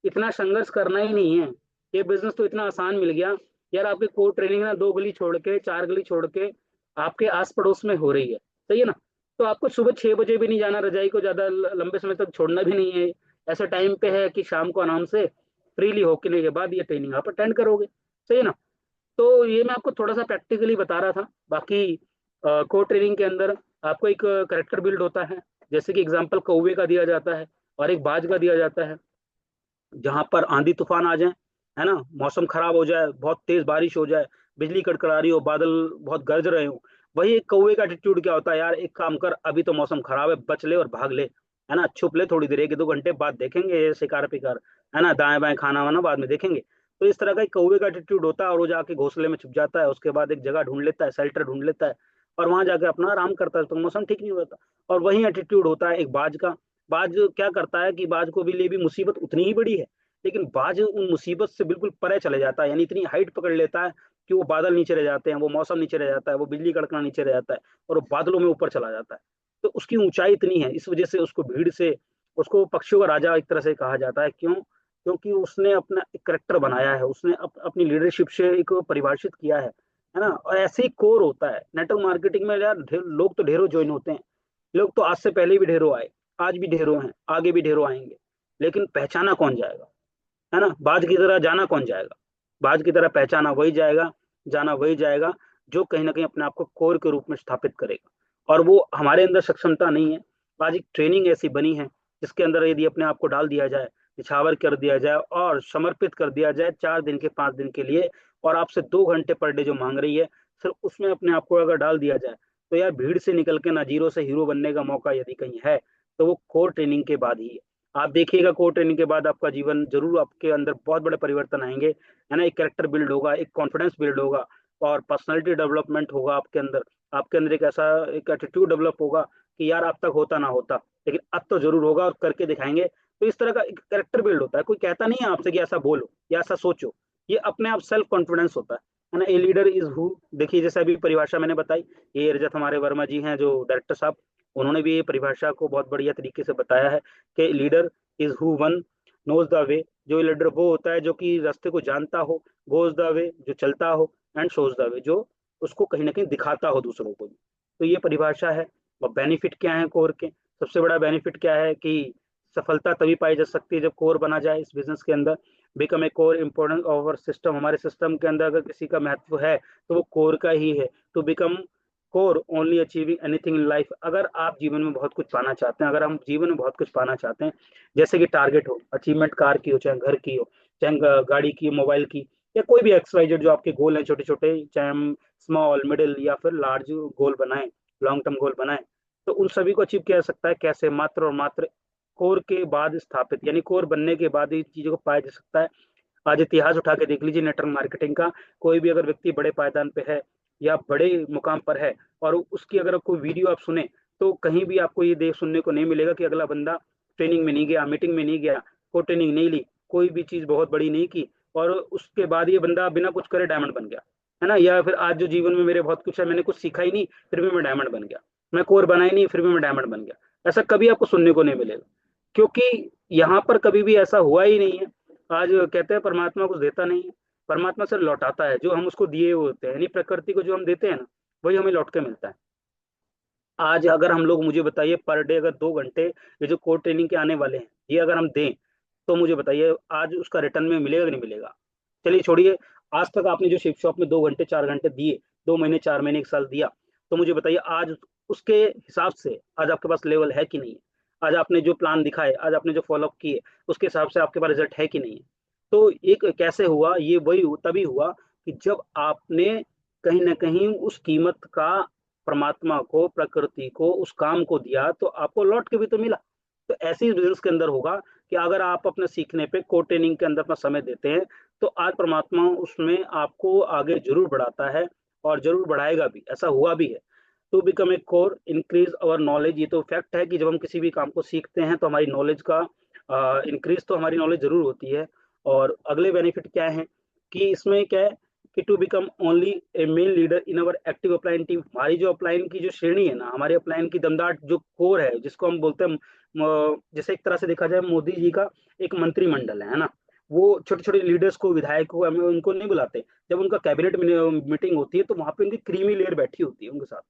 S1: इतना संघर्ष करना ही नहीं है, ये बिजनेस तो इतना आसान मिल गया। यार आपके कोर ट्रेनिंग ना 2 गली छोड़ के, 4 गली छोड़ के आपके आस पड़ोस में हो रही है, सही है ना। तो आपको सुबह 6 बजे भी नहीं जाना, रजाई को ज्यादा लंबे समय तक छोड़ना भी नहीं है। ऐसा टाइम पे है कि शाम को आराम से फ्रीली होके के बाद ये ट्रेनिंग आप अटेंड करोगे, सही है ना। तो ये मैं आपको थोड़ा सा प्रैक्टिकली बता रहा था। बाकी कोर ट्रेनिंग के अंदर आपको एक करेक्टर बिल्ड होता है। जैसे कि एग्जाम्पल कौवे का दिया जाता है और एक बाज का दिया जाता है। जहां पर आंधी तूफान आ जाए, है ना, मौसम खराब हो जाए, बहुत तेज बारिश हो जाए, बिजली कड़कड़ा रही हो, बादल बहुत गरज रहे हो, वही एक कौवे का एटीट्यूड क्या होता है, यार एक काम कर, अभी तो मौसम खराब है, बच ले और भाग ले, है ना, छुप ले थोड़ी देर, 1-2 घंटे बाद देखेंगे ये शिकार पिकार, है ना, दाएं बाएं खाना वाना बाद में देखेंगे। तो इस तरह का एक कौवे का एटीट्यूड होता है, और वो जाके घोंसले में छुप जाता है, उसके बाद एक जगह ढूंढ लेता है, शेल्टर ढूंढ लेता है, और वहां जाके अपना आराम करता है, तो मौसम ठीक नहीं होता। और वही एटीट्यूड होता है एक बाज का। बाज क्या करता है कि बाज को भी लिए भी मुसीबत उतनी ही बड़ी है, लेकिन बाज उन मुसीबत से बिल्कुल परे चले जाता है, यानी इतनी हाइट पकड़ लेता है कि वो बादल नीचे रह जाते हैं, वो मौसम नीचे रह जाता है, वो बिजली कड़कना नीचे रह जाता है, और वो बादलों में ऊपर चला जाता है। तो उसकी ऊंचाई इतनी है, इस वजह से उसको भीड़ से, उसको पक्षियों का राजा एक तरह से कहा जाता है। क्यों? क्योंकि उसने अपना एक करेक्टर बनाया है, उसने अपनी लीडरशिप से एक परिभाषित किया है ना। और ऐसे ही कोर होता है नेटवर्क मार्केटिंग में यार। लोग तो ढेरों ज्वाइन होते हैं, लोग तो आज से पहले भी ढेरों आए, आज भी ढेरों हैं, आगे भी ढेरों आएंगे, लेकिन पहचाना कौन जाएगा, है ना। बाज की तरह जाना कौन जाएगा? बाज की तरह पहचाना वही जाएगा, जाना वही जाएगा, जो कहीं ना कहीं अपने आप को कोर के रूप में स्थापित करेगा। और वो हमारे अंदर सक्षमता नहीं है। आज एक ट्रेनिंग ऐसी बनी है जिसके अंदर यदि अपने आप को डाल दिया जाए, निछावर कर दिया जाए और समर्पित कर दिया जाए 4 दिन के 5 दिन के लिए, और आपसे 2 घंटे पर डे जो मांग रही है, सिर्फ उसमें अपने आप को अगर डाल दिया जाए, तो यार भीड़ से निकल के ना जीरो से हीरो बनने का मौका यदि कहीं है, तो वो कोर ट्रेनिंग के बाद ही है। आप देखिएगा कोर ट्रेनिंग के बाद आपका जीवन जरूर, आपके अंदर बहुत बड़े परिवर्तन आएंगे, है ना। एक कैरेक्टर बिल्ड होगा, एक कॉन्फिडेंस बिल्ड होगा, और पर्सनालिटी डेवलपमेंट होगा आपके अंदर। आपके अंदर एक ऐसा एक एटीट्यूड डेवलप होगा कि यार अब तक होता ना होता, लेकिन अब तो जरूर होगा और करके दिखाएंगे। तो इस तरह का एक कैरेक्टर बिल्ड होता है। कोई कहता नहीं है आपसे कि ऐसा बोलो या ऐसा सोचो, ये अपने आप सेल्फ कॉन्फिडेंस होता है ना। ए लीडर इज हु, देखिए जैसे अभी परिभाषा मैंने बताई, ये रजत हमारे वर्मा जी हैं जो डायरेक्टर साहब, उन्होंने भी ये परिभाषा को बहुत बढ़िया तरीके से बताया है कि leader is who one knows the way. जो लीडर वो होता है जो कि रास्ते को जानता हो, गोज द वे जो चलता हो, एंड शोज द वे जो उसको कहीं ना कहीं दिखाता हो दूसरों को भी। तो ये परिभाषा है। और बेनिफिट क्या है कोर के? सबसे बड़ा बेनिफिट क्या है कि सफलता तभी पाई जा सकती है जब कोर बना जाए इस बिजनेस के अंदर। Become a core important over system, हमारे सिस्टम के अंदर अगर किसी का महत्व है तो वो कोर का ही है। To become core only achieving anything in life. अगर आप जीवन में बहुत कुछ पाना चाहते हैं, अगर हम जीवन में बहुत कुछ पाना चाहते हैं, जैसे कि टारगेट हो, अचीवमेंट कार की हो, चाहे घर की हो, चाहे गाड़ी की, मोबाइल की, या कोई भी एक्सवाइजेड जो आपके गोल हैं छोटे छोटे, चाहे हम स्मॉल, मिडिल या फिर लार्ज गोल बनाएं, लॉन्ग टर्म गोल बनाएं, तो उन सभी को अचीव किया जा सकता है। कैसे? मात्र और मात्र कोर के बाद स्थापित, यानी कोर बनने के बाद ही चीजों को पाया जा सकता है। आज इतिहास उठा के देख लीजिए नेटवर्क मार्केटिंग का, कोई भी अगर व्यक्ति बड़े पायदान पे है या बड़े मुकाम पर है, और उसकी अगर कोई वीडियो आप सुने, तो कहीं भी आपको ये देख सुनने को नहीं मिलेगा कि अगला बंदा ट्रेनिंग में नहीं गया, मीटिंग में नहीं गया, कोई ट्रेनिंग नहीं ली, कोई भी चीज बहुत बड़ी नहीं की, और उसके बाद ये बंदा बिना कुछ करे डायमंड बन गया, है ना। या फिर आज जो जीवन में मेरे बहुत कुछ है, मैंने कुछ सीखा ही नहीं, फिर भी मैं डायमंड बन गया, मैं कोर बना ही नहीं, फिर भी मैं डायमंड बन गया। ऐसा कभी आपको सुनने को नहीं मिलेगा, क्योंकि यहाँ पर कभी भी ऐसा हुआ ही नहीं है। आज कहते हैं परमात्मा कुछ देता नहीं है, परमात्मा से लौटाता है जो हम उसको दिए हुए होते हैं, यानी प्रकृति को जो हम देते हैं ना, वही हमें लौट के मिलता है। आज अगर हम लोग, मुझे बताइए, पर डे अगर 2 घंटे ये जो कोर ट्रेनिंग के आने वाले हैं, ये अगर हम दें, तो मुझे बताइए आज उसका रिटर्न में मिलेगा कि नहीं मिलेगा। चलिए छोड़िए, आज तक आपने जो शिप शॉप में 2 घंटे 4 घंटे दिए, 2 महीने 4 महीने 1 साल दिया, तो मुझे बताइए आज उसके हिसाब से आज आपके पास लेवल है कि नहीं है। आज आपने जो प्लान दिखाए, आज आपने जो फॉलोअप किए, उसके हिसाब से आपके पास रिजल्ट है कि नहीं है। तो एक कैसे हुआ ये, वही तभी हुआ कि जब आपने कहीं ना कहीं उस कीमत का परमात्मा को, प्रकृति को, उस काम को दिया, तो आपको लौट के भी तो मिला। तो ऐसे ही बिजनेस के अंदर होगा कि अगर आप अपने सीखने पे, कोर ट्रेनिंग के अंदर अपना समय देते हैं, तो आज परमात्मा उसमें आपको आगे जरूर बढ़ाता है, और जरूर बढ़ाएगा भी, ऐसा हुआ भी है। To become a core increase our knowledge, ये तो फैक्ट है कि जब हम किसी भी काम को सीखते हैं तो हमारी नॉलेज का इंक्रीज, तो हमारी नॉलेज जरूर होती है। और अगले बेनिफिट क्या है कि इसमें क्या है कि to become only a main leader in our active upline team. हमारी जो अपलाइन की जो श्रेणी है ना, हमारे अपलाइन की दमदार जो कोर है, जिसको हम बोलते हैं, जैसे एक तरह से देखा जाए मोदी जी का एक मंत्रिमंडल है ना, वो छोटे छोटे लीडर्स को, विधायक को, हमें उनको नहीं बुलाते। जब उनका कैबिनेट मीटिंग होती है, तो वहां पे उनकी क्रीमी लेयर बैठी होती है उनके साथ।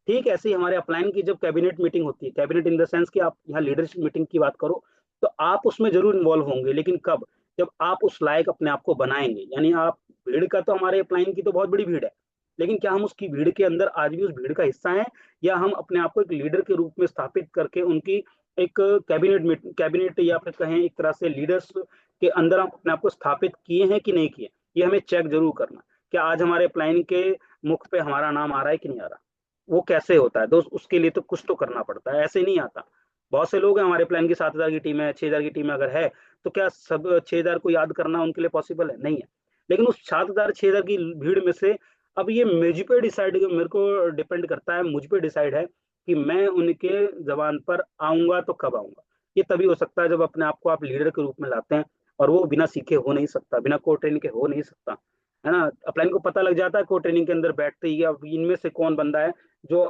S1: ठीक ऐसे ही हमारे अपलाइन की जब कैबिनेट मीटिंग होती है, कैबिनेट इन द सेंस कि आप यहाँ लीडरशिप मीटिंग की बात करो, तो आप उसमें जरूर इन्वॉल्व होंगे, लेकिन कब? जब आप उस लायक अपने आप को बनाएंगे। यानी आप, भीड़ का तो हमारे अपलाइन की तो बहुत बड़ी भीड़ है, लेकिन क्या हम उसकी भीड़ के अंदर आज भी उस भीड़ का हिस्सा हैं, या हम अपने आप को एक लीडर के रूप में स्थापित करके उनकी एक कैबिनेट या फिर कहें एक तरह से लीडर्स के अंदर हम अपने आप को स्थापित किए हैं कि नहीं किए। ये हमें चेक जरूर करना। क्या आज हमारे अपलाइन के मुख पे हमारा नाम आ रहा है कि नहीं आ रहा? वो कैसे होता है दोस्त? उसके लिए तो कुछ तो करना पड़ता है, ऐसे नहीं आता। बहुत से लोग हैं हमारे प्लान की, 7,000 की टीम है, 6,000 की टीम अगर है, तो क्या सब 6,000 को याद करना उनके लिए पॉसिबल है? नहीं है। लेकिन उस 7,000 6,000 की भीड़ में से, अब ये मुझ पे डिसाइड, मेरे को डिपेंड करता है, मुझ पे डिसाइड है कि मैं उनके जबान पर आऊंगा तो कब आऊंगा। ये तभी हो सकता है जब अपने आप को आप लीडर के रूप में लाते हैं, और वो बिना सीखे हो नहीं सकता, बिना कोर ट्रेनिंग के हो नहीं सकता, है ना। अपलाइन को पता लग जाता है कोर ट्रेनिंग के अंदर बैठते ही, अब इनमें से कौन बंदा है जो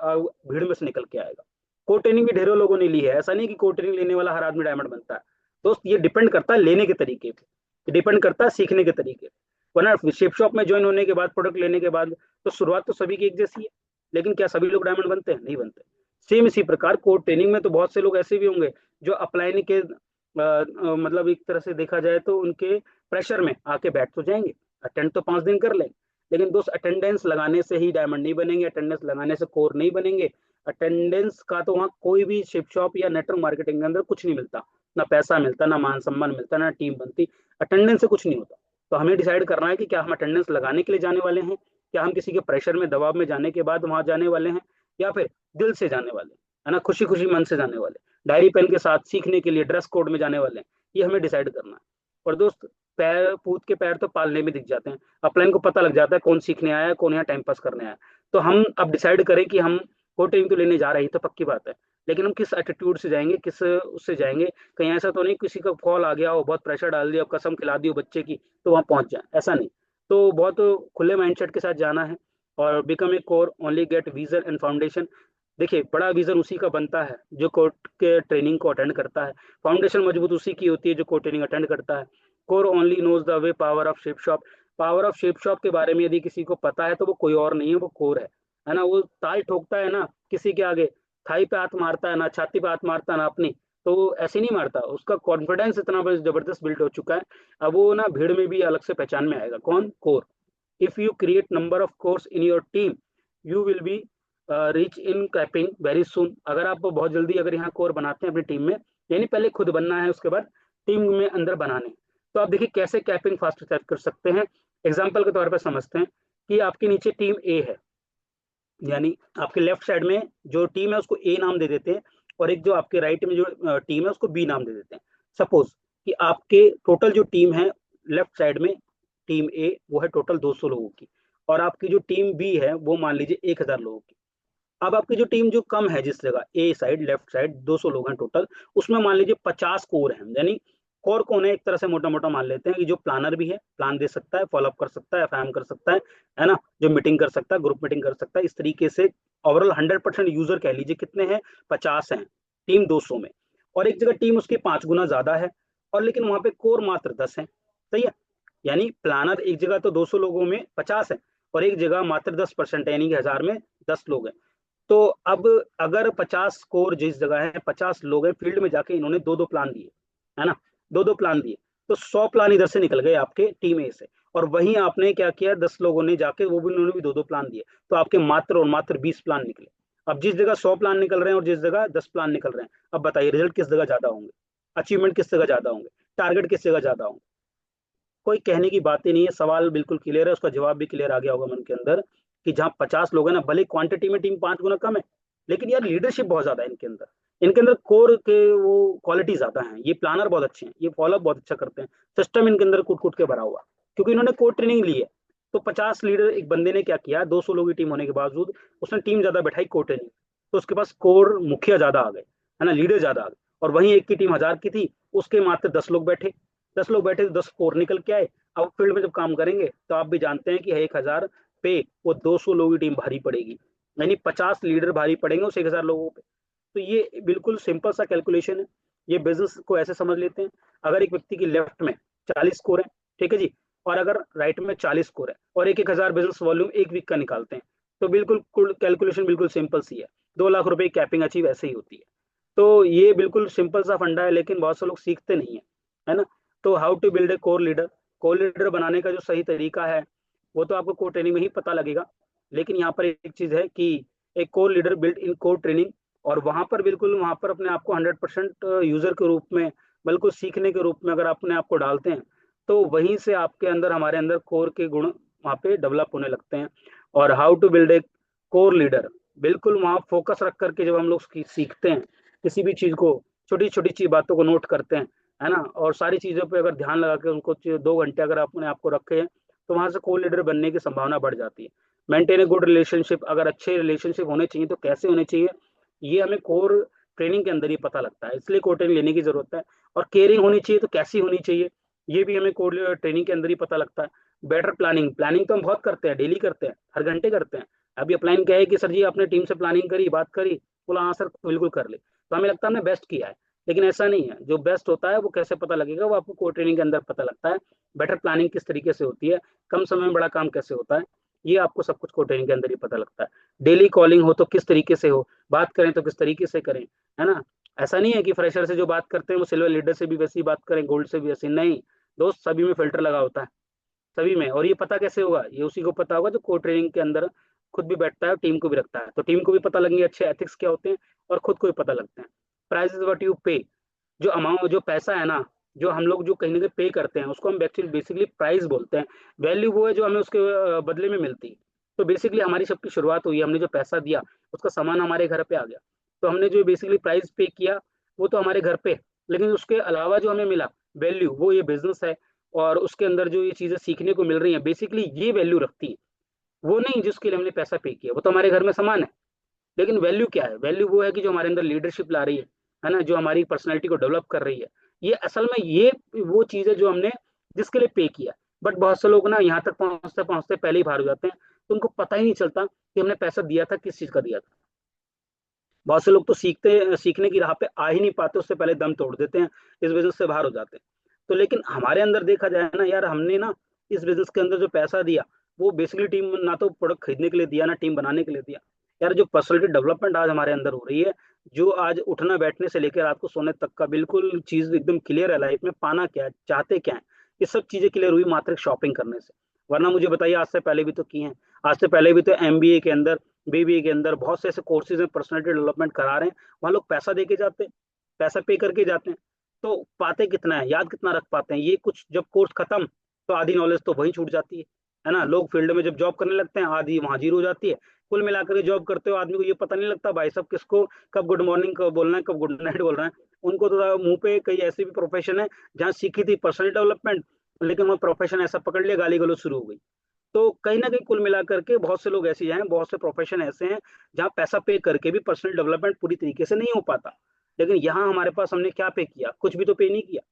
S1: भीड़ में से निकल के आएगा। कोर ट्रेनिंग भी ढेरों लोगों ने ली है, ऐसा नहीं कि कोर ट्रेनिंग लेने वाला हर आदमी डायमंड बनता है। दोस्त ये डिपेंड करता है लेने के तरीके पे, डिपेंड करता है सीखने के तरीके पे। वरना शिप शॉप में ज्वाइन होने के बाद, प्रोडक्ट लेने के बाद, तो शुरुआत तो सभी की एक जैसी है, लेकिन क्या सभी लोग डायमंड बनते हैं? नहीं बनते। सेम इसी प्रकार कोर ट्रेनिंग में तो बहुत से लोग ऐसे भी होंगे जो अपलाइन के मतलब एक तरह से देखा जाए तो उनके प्रेशर में आके बैठ तो जाएंगे, अटेंड तो 5 दिन कर लेंगे, लेकिन दोस्त अटेंडेंस लगाने से ही डायमंड नहीं बनेंगे, अटेंडेंस लगाने से कोर नहीं बनेंगे। अटेंडेंस का तो वहाँ कोई भी शिप शॉप या नेटवर्क मार्केटिंग के अंदर कुछ नहीं मिलता, ना पैसा मिलता, ना मान सम्मान मिलता, ना टीम बनती। अटेंडेंस से कुछ नहीं होता। तो हमें डिसाइड करना है कि क्या हम अटेंडेंस लगाने के लिए जाने वाले हैं, क्या हम किसी के प्रेशर में, दबाव में जाने के बाद वहां जाने वाले हैं, या फिर दिल से जाने वाले हैं, है ना, खुशी खुशी मन से जाने वाले, डायरी पेन के साथ सीखने के लिए ड्रेस कोड में जाने वाले हैं। ये हमें डिसाइड करना है। और दोस्त, पैर पूत के पैर तो पालने में दिख जाते हैं। अपलाइन को पता लग जाता है कौन सीखने आया है, कौन यहाँ टाइम पास करने आया है। तो हम अब डिसाइड करें कि हम कोचिंग तो लेने जा रहे हैं, तो पक्की बात है, लेकिन हम किस एटीट्यूड से जाएंगे, किस उससे जाएंगे। कहीं ऐसा तो नहीं किसी का कॉल आ गया हो, बहुत प्रेशर डाल दिया, कसम खिला दी हो बच्चे की, तो वहां पहुंच जाए, ऐसा नहीं। तो बहुत खुले माइंडसेट के साथ जाना है। और become a core only get vision and foundation. देखिए, बड़ा विजन उसी का बनता है जो कोर्ट के ट्रेनिंग को अटेंड करता है। फाउंडेशन मजबूत उसी की होती है जो कोर ट्रेनिंग अटेंड करता है। Core only knows the way power of shape shop. Power of shape shop के बारे में यदि किसी को पता है तो वो कोई और नहीं है, वो कोर है ना। वो ताल ठोकता है ना किसी के आगे, थाई पे हाथ मारता है ना, छाती पे हाथ मारता है ना अपनी, तो वो ऐसे नहीं मारता। उसका कॉन्फिडेंस इतना जबरदस्त बिल्ड हो चुका है, अब वो ना भीड़ में भी अलग से पहचान में आएगा। कौन? Core. If you create number of course in your team, you will be reach in capping very soon. अगर आप बहुत जल्दी अगर यहाँ कोर बनाते हैं अपनी टीम में, यानी पहले खुद बनना है, उसके बाद टीम में अंदर बनाने, तो आप देखिए कैसे कैपिंग फास्ट कर सकते हैं। एग्जाम्पल के तौर पर समझते हैं कि आपके नीचे टीम ए है, यानी आपके लेफ्ट साइड में जो टीम है उसको ए नाम दे देते हैं, और एक जो आपके राइट में जो टीम है उसको बी नाम दे देते हैं। सपोज कि आपके टोटल जो टीम है लेफ्ट साइड में, टीम ए वो है टोटल 200 लोगों की, और आपकी जो टीम बी है वो मान लीजिए 1000 लोगों की। अब आपकी जो टीम जो कम है जिस जगह ए साइड लेफ्ट साइड 200 लोग हैं टोटल, उसमें मान लीजिए 50 कोर हैं, यानी कोर कौन है, एक तरह से मोटा मोटा मान लेते हैं कि जो प्लानर भी है, प्लान दे सकता है, फॉलोअप कर सकता है, एफआईएम कर सकता है ना, जो मीटिंग कर सकता है, ग्रुप मीटिंग कर सकता है, इस तरीके से ओवरऑल 100% यूजर कह लीजिए कितने हैं, 50 हैं टीम 200 में। और एक जगह टीम उसकी 5 गुना ज्यादा है, और लेकिन वहां पे कोर मात्र 10 है। सही है, यानी प्लानर एक जगह तो 200 लोगों में 50 है, और एक जगह मात्र 10% है, यानी कि 1000 में 10 लोग हैं। तो अब अगर 50 कोर जिस जगह है, 50 लोग हैं फील्ड में जाके, इन्होंने दो दो प्लान दिए, है ना, दो दो प्लान दिए, तो 100 प्लान इधर से निकल गए आपके टीम ए से। और वहीं आपने क्या किया, 10 लोगों ने जाके वो भी, उन्होंने भी दो दो प्लान दिए, तो आपके मात्र और मात्र 20 प्लान निकले। अब जिस जगह 100 प्लान निकल रहे हैं और जिस जगह 10 प्लान निकल रहे हैं, अब बताइए रिजल्ट किस जगह ज्यादा होंगे, अचीवमेंट किस जगह ज्यादा होंगे, टारगेट किस जगह ज्यादा होंगे। कोई कहने की बात ही नहीं है, सवाल बिल्कुल क्लियर है, उसका जवाब भी क्लियर आ गया होगा मन के अंदर, कि जहाँ 50 लोग हैं ना, भले क्वांटिटी में टीम 5 गुना कम है, लेकिन यार लीडरशिप बहुत ज्यादा है इनके अंदर कोर के वो क्वालिटी ज्यादा है, ये प्लानर बहुत अच्छे हैं, ये फॉलोअप बहुत अच्छा करते हैं, सिस्टम इनके अंदर कूट कूट के भरा हुआ, क्योंकि इन्होंने कोर ट्रेनिंग ली है। तो 50 लीडर एक बंदे ने क्या किया, 200 लोगों की टीम होने के बावजूद उसने टीम ज्यादा बैठाई कोर ट्रेनिंग, तो उसके पास कोर मुखिया ज्यादा आ गए, है ना, लीडर ज्यादा आ गए। और वहीं एक की टीम 1000 की थी, उसके मात्र 10 लोग बैठे, 10 लोग बैठे तो 10 कोर निकल के आए। अब फील्ड में जब काम करेंगे तो आप भी जानते हैं कि 1000 पे वो 200 लोगों की टीम भारी पड़ेगी, यानी 50 लीडर भारी पड़ेंगे उस 1000 लोगों पे। तो ये बिल्कुल सिंपल सा कैलकुलेशन है। ये बिजनेस को ऐसे समझ लेते हैं, अगर एक व्यक्ति की लेफ्ट में 40 स्कोर है, ठीक है जी, और अगर राइट में 40 स्कोर है, और एक 1000 बिजनेस वॉल्यूम एक वीक का निकालते हैं, तो बिल्कुल कैलकुलेशन बिल्कुल सिंपल सी है, 2 लाख रुपए की कैपिंग अचीव ऐसे ही होती है। तो ये बिल्कुल सिंपल सा फंडा है, लेकिन बहुत से लोग सीखते नहीं है ना। तो how to build a core leader, core leader बनाने का जो सही तरीका है वो तो आपको कोर ट्रेनिंग में ही पता लगेगा। लेकिन यहाँ पर एक चीज है कि एक core leader build in core training, और वहां पर बिल्कुल वहां पर अपने आप को 100% यूजर के रूप में, बिल्कुल सीखने के रूप में अगर अपने आप को डालते हैं, तो वहीं से आपके अंदर, हमारे अंदर कोर के गुण वहाँ पे डेवलप होने लगते हैं। और how to build a core leader, बिल्कुल वहाँ फोकस रख करके जब हम लोग सीखते हैं किसी भी चीज को, छोटी छोटी चीज बातों को नोट करते हैं, है ना, और सारी चीजों पे अगर ध्यान लगा के उनको 2 घंटे अगर अपने आप को रखे हैं, तो वहां से कोर लीडर बनने की संभावना बढ़ जाती है। मेंटेन ए गुड रिलेशनशिप, अगर अच्छे रिलेशनशिप होने चाहिए तो कैसे होने चाहिए, ये हमें कोर ट्रेनिंग के अंदर ही पता लगता है, इसलिए कोर ट्रेनिंग लेने की जरूरत है। और केयरिंग होनी चाहिए तो कैसी होनी चाहिए, ये भी हमें कोर ट्रेनिंग के अंदर ही पता लगता है। बेटर प्लानिंग, प्लानिंग तो हम बहुत करते हैं, डेली करते हैं, हर घंटे करते हैं। अभी अपलाइन क्या है कि सर जी आपने टीम से प्लानिंग करी, बात करी, बोला हाँ सर बिल्कुल कर ले, तो हमें लगता है हमने बेस्ट किया है। लेकिन ऐसा नहीं है, जो बेस्ट होता है वो कैसे पता लगेगा, वो आपको कोर ट्रेनिंग के अंदर पता लगता है। बेटर प्लानिंग किस तरीके से होती है, कम समय में बड़ा काम कैसे होता है, ये आपको सब कुछ कोर ट्रेनिंग के अंदर ही पता लगता है। डेली कॉलिंग हो तो किस तरीके से हो, बात करें तो किस तरीके से करें, है ना। ऐसा नहीं है कि फ्रेशर से जो बात करते हैं वो सिल्वर लीडर से भी वैसी बात करें, गोल्ड से भी वैसी नहीं। दोस्त सभी में फिल्टर लगा होता है, सभी में। और ये पता कैसे होगा, ये उसी को पता होगा जो कोर ट्रेनिंग के अंदर खुद भी बैठता है, टीम को भी रखता है, तो टीम को भी पता लगेंगे अच्छे एथिक्स क्या होते हैं, और खुद को भी पता लगते हैं। प्राइस इज व्हाट यू पे, जो अमाउंट, जो पैसा है ना, जो हम लोग जो कहीं ना कहीं पे करते हैं, उसको हम एक्चुअली बेसिकली प्राइस बोलते हैं। वैल्यू वो है जो हमें उसके बदले में मिलती है। तो बेसिकली हमारी सबकी शुरुआत हुई, हमने जो पैसा दिया उसका सामान हमारे घर पे आ गया, तो हमने जो बेसिकली प्राइस पे किया वो तो हमारे घर पे, लेकिन उसके अलावा जो हमें मिला वैल्यू, वो ये बिजनेस है। और उसके अंदर जो ये चीजें सीखने को मिल रही हैं, बेसिकली ये वैल्यू रखती है, वो नहीं जिसके लिए हमने पैसा पे किया, वो तो हमारे घर में सामान है। लेकिन वैल्यू क्या है, वैल्यू वो है कि जो हमारे अंदर लीडरशिप ला रही है ना, जो हमारी पर्सनैलिटी को डेवलप कर रही है, ये असल में ये वो चीज है जो हमने जिसके लिए पे किया। बट बहुत से लोग ना यहाँ तक पहुंचते पहुंचते पहले ही बाहर हो जाते हैं, तो उनको पता ही नहीं चलता कि हमने पैसा दिया था किस चीज का दिया था। बहुत से लोग तो सीखने की राह पे आ ही नहीं पाते, उससे पहले दम तोड़ देते हैं, इस बिजनेस से बाहर हो जाते हैं। तो लेकिन हमारे अंदर देखा जाए ना यार, हमने ना इस बिजनेस के अंदर जो पैसा दिया, वो बेसिकली टीम ना तो प्रोडक्ट खरीदने के लिए दिया, ना टीम बनाने के लिए दिया। यार जो पर्सनैलिटी डेवलपमेंट आज हमारे अंदर हो रही है, जो आज उठना बैठने से लेकर रात को सोने तक का बिल्कुल चीज एकदम क्लियर है, लाइफ में पाना क्या है, चाहते क्या है, ये सब चीजें क्लियर हुई मात्र शॉपिंग करने से। वरना मुझे बताइए, आज से पहले भी तो की हैं, आज से पहले भी तो एमबीए के अंदर बीबीए के अंदर बहुत से ऐसे कोर्सेज हैं पर्सनालिटी डेवलपमेंट करा रहे हैं, वहाँ लोग पैसा दे के जाते हैं, पैसा पे करके जाते हैं। तो पाते कितना है, याद कितना रख पाते हैं, ये कुछ जब कोर्स खत्म तो आधी नॉलेज तो वहीं छूट जाती है ना। लोग फील्ड में जब जॉब करने लगते हैं आधी वहां जीरो हो जाती है। कुल मिलाकर के जॉब करते हो आदमी को ये पता नहीं लगता भाई साहब किसको कब गुड मॉर्निंग कब बोलना है, कब गुड नाइट बोलना है। उनको तो मुंह पे कई ऐसे भी प्रोफेशन है जहाँ सीखी थी पर्सनल डेवलपमेंट, लेकिन वो प्रोफेशन ऐसा पकड़ लिया गाली गलौज शुरू हो गई। तो कहीं ना कहीं कुल मिलाकर के बहुत से लोग ऐसे हैं, बहुत से प्रोफेशन ऐसे हैं जहाँ पैसा पे करके भी पर्सनल डेवलपमेंट पूरी तरीके से नहीं हो पाता। लेकिन यहाँ हमारे पास हमने क्या पे किया, कुछ भी तो पे नहीं किया,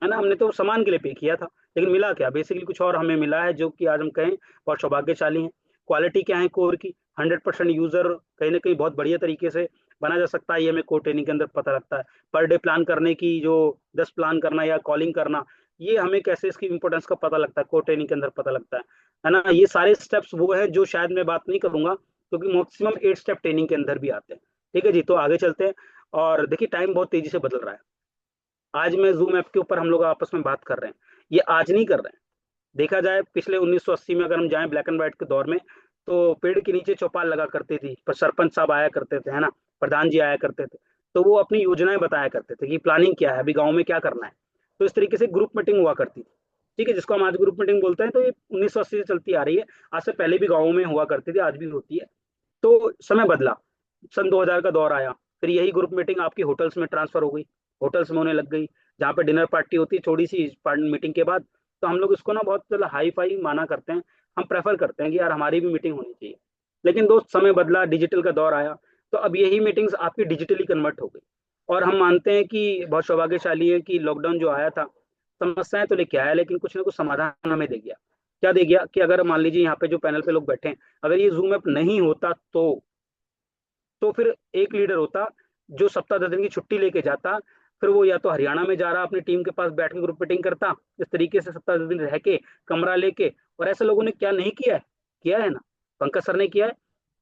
S1: है ना। हमने तो सामान के लिए पे किया था, लेकिन मिला क्या, बेसिकली कुछ और हमें मिला है जो कि आज हम कहें बहुत सौभाग्यशाली हैं। क्वालिटी क्या है कोर की, 100% यूजर कहीं ना कहीं बहुत बढ़िया तरीके से बना जा सकता है, ये हमें कोर ट्रेनिंग के अंदर पता लगता है। पर डे प्लान करने की जो 10 प्लान करना या कॉलिंग करना, ये हमें कैसे इसकी इंपॉर्टेंस का पता लगता है, कोर ट्रेनिंग के अंदर पता लगता है ना। ये सारे स्टेप्स वो है जो शायद मैं बात नहीं करूंगा, क्योंकि मैक्सिमम 8 स्टेप ट्रेनिंग के अंदर भी आते हैं। ठीक है जी, तो आगे चलते हैं। और देखिए टाइम बहुत तेजी से बदल रहा है। आज मैं जूम ऐप के ऊपर हम लोग आपस में बात कर रहे हैं, ये आज नहीं कर रहे हैं। देखा जाए पिछले 1980 में अगर हम जाएं ब्लैक एंड व्हाइट के दौर में, तो पेड़ के नीचे चौपाल लगा करती थी, पर सरपंच साहब आया करते थे, है ना, प्रधान जी आया करते थे। तो वो अपनी योजनाएं बताया करते थे कि प्लानिंग क्या है, अभी गाँव में क्या करना है। तो इस तरीके से ग्रुप मीटिंग हुआ करती थी। ठीक है, जिसको हम आज ग्रुप मीटिंग बोलते हैं, तो ये 1980 से चलती आ रही है। आज से पहले भी गाँवों में हुआ करती थी, आज भी होती है। तो समय बदला, सन 2000 का दौर आया, फिर यही ग्रुप मीटिंग आपकी होटल्स में ट्रांसफर हो गई, होटल्स में होने लग गई, जहाँ पे डिनर पार्टी होती है छोटी सी मीटिंग के बाद। तो हम लोग इसको ना बहुत हाई फाई माना करते हैं, हम प्रेफर करते हैं कि यार हमारी भी मीटिंग होनी चाहिए। लेकिन दोस्त समय बदला, डिजिटल का दौर आया, तो अब यही मीटिंग्स आपकी डिजिटली कन्वर्ट हो गई। और हम मानते हैं कि बहुत सौभाग्यशाली है कि लॉकडाउन जो आया था समस्याएं तो लेके आया, लेकिन कुछ ना कुछ समाधान हमें दे गया। क्या दे गया कि अगर मान लीजिए यहाँ पे जो पैनल पे लोग बैठे हैं, अगर ये जूम ऐप नहीं होता तो फिर एक लीडर होता जो सप्ताह 10 दिन की छुट्टी लेके जाता, फिर वो या तो हरियाणा में जा रहा अपनी टीम के पास बैठ के ग्रुप मीटिंग करता, इस तरीके से सप्ताह 10 दिन रह के कमरा लेके। और ऐसे लोगों ने क्या नहीं किया है, किया है ना। पंकज सर ने किया है,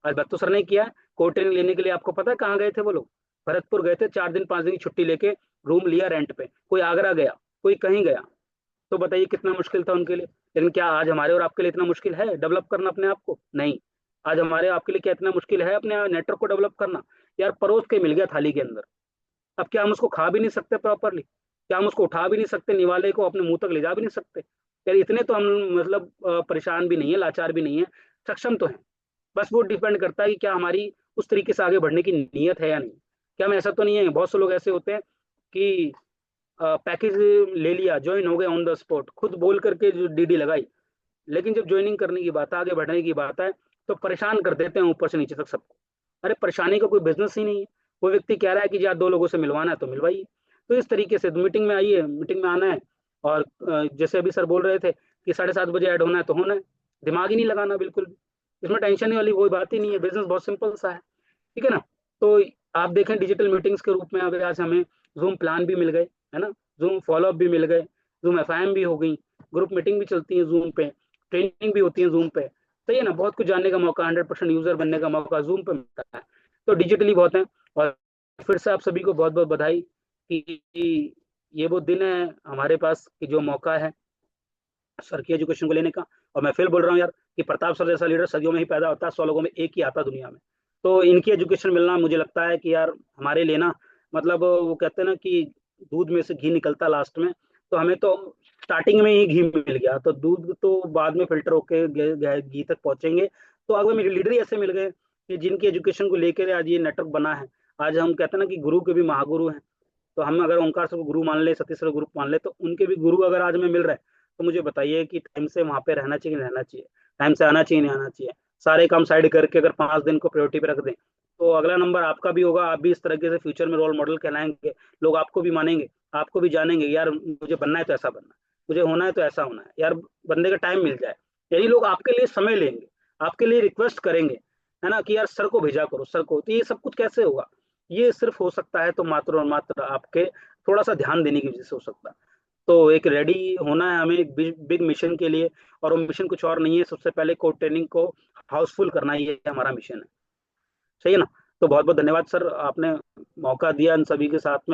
S1: अलबत्तो सर ने किया है। कोर्ट ट्रेनिंग लेने के लिए आपको पता है कहाँ गए थे वो लोग, भरतपुर गए थे, 4 दिन 5 दिन की छुट्टी लेके रूम लिया रेंट पे, कोई आगरा गया, कोई कहीं गया। तो बताइए कितना मुश्किल था उनके लिए। लेकिन क्या आज हमारे और आपके लिए इतना मुश्किल है डेवलप करना अपने आप को? नहीं। आज हमारे आपके लिए क्या इतना मुश्किल है अपने नेटवर्क को डेवलप करना? यार परोस के मिल गया थाली के अंदर, अब क्या हम उसको खा भी नहीं सकते प्रॉपरली? क्या हम उसको उठा भी नहीं सकते, निवाले को अपने मुंह तक ले जा भी नहीं सकते? यार इतने तो हम मतलब परेशान भी नहीं है, लाचार भी नहीं है, सक्षम तो है। बस वो डिपेंड करता है कि क्या हमारी उस तरीके से आगे बढ़ने की नीयत है या नहीं। क्या हम, ऐसा तो नहीं है, बहुत से लोग ऐसे होते हैं कि पैकेज ले लिया, ज्वाइन हो गए ऑन द स्पॉट, खुद बोल करके जो डीडी लगाई, लेकिन जब ज्वाइनिंग करने की बात है, आगे बढ़ने की बात है, तो परेशान कर देते हैं ऊपर से नीचे तक सबको। अरे परेशानी का कोई बिजनेस ही नहीं है। कोई व्यक्ति कह रहा है कि यार 2 लोगों से मिलवाना है तो मिलवाइए। तो इस तरीके से मीटिंग में आइए, मीटिंग में आना है। और जैसे अभी सर बोल रहे थे कि 7:30 बजे ऐड होना है तो होना है, दिमाग ही नहीं लगाना बिल्कुल भी। इसमें टेंशन वाली कोई बात ही नहीं है, बिजनेस बहुत सिंपल सा है। ठीक है ना। तो आप देखें डिजिटल मीटिंग्स के रूप में अगर आज हमें जूम प्लान भी मिल गए, है ना, जूम फॉलोअप भी मिल गए, जूम एफआईएम भी हो गई, ग्रुप मीटिंग भी चलती है जूम पे, ट्रेनिंग भी होती है जूम पे। तो ये ना बहुत कुछ जानने का मौका, 100% यूजर बनने का मौका जूम पे मिलता है। तो डिजिटली बहुत है। और फिर से आप सभी को बहुत बहुत बधाई कि ये वो दिन है हमारे पास कि जो मौका है सर की एजुकेशन को लेने का। और मैं फिर बोल रहा हूँ यार कि प्रताप सर जैसा लीडर सदियों में ही पैदा होता है, 100 लोगों में एक ही आता दुनिया में। तो इनकी एजुकेशन मिलना मुझे लगता है कि यार हमारे लिए ना, मतलब वो कहते हैं ना कि दूध में से घी निकलता लास्ट में, तो हमें तो स्टार्टिंग में ही घी मिल गया, तो दूध तो बाद में फिल्टर होके घी तक पहुंचेंगे। तो अगर मेरे लीडर ही ऐसे मिल गए कि जिनकी एजुकेशन को लेकर आज ये नेटवर्क बना है। आज हम कहते हैं ना कि गुरु के भी महागुरु हैं। तो हम अगर ओंकार सर को गुरु मान ले, सतीश सर को गुरु मान ले, तो उनके भी गुरु अगर आज हमें मिल रहे हैं, तो मुझे बताइए कि टाइम से वहां पे रहना चाहिए, नहीं रहना चाहिए, टाइम से आना चाहिए, नहीं आना चाहिए। सारे काम साइड करके अगर 5 दिन को प्रायोरिटी पे रख दें, तो अगला नंबर आपका भी होगा, आप भी इस तरीके से फ्यूचर में रोल मॉडल कहलाएंगे। लोग आपको भी मानेंगे, आपको भी जानेंगे, यार मुझे बनना है तो ऐसा बनना है, मुझे होना है तो ऐसा होना है। यार बंदे का टाइम मिल जाए, यही लोग आपके लिए समय लेंगे, आपके लिए रिक्वेस्ट करेंगे, है ना, कि यार सर को भेजा करो, सर को। तो ये सब कुछ कैसे होगा? ये सिर्फ हो सकता है तो मात्र और मात्र आपके थोड़ा सा ध्यान देने की वजह से हो सकता है। तो एक रेडी होना है हमें एक बिग मिशन के लिए। और वो मिशन कुछ और नहीं है, सबसे पहले कोड ट्रेनिंग को हाउसफुल करना, ये हमारा मिशन है। सही है ना। तो बहुत बहुत धन्यवाद सर, आपने मौका दिया इन सभी के साथ में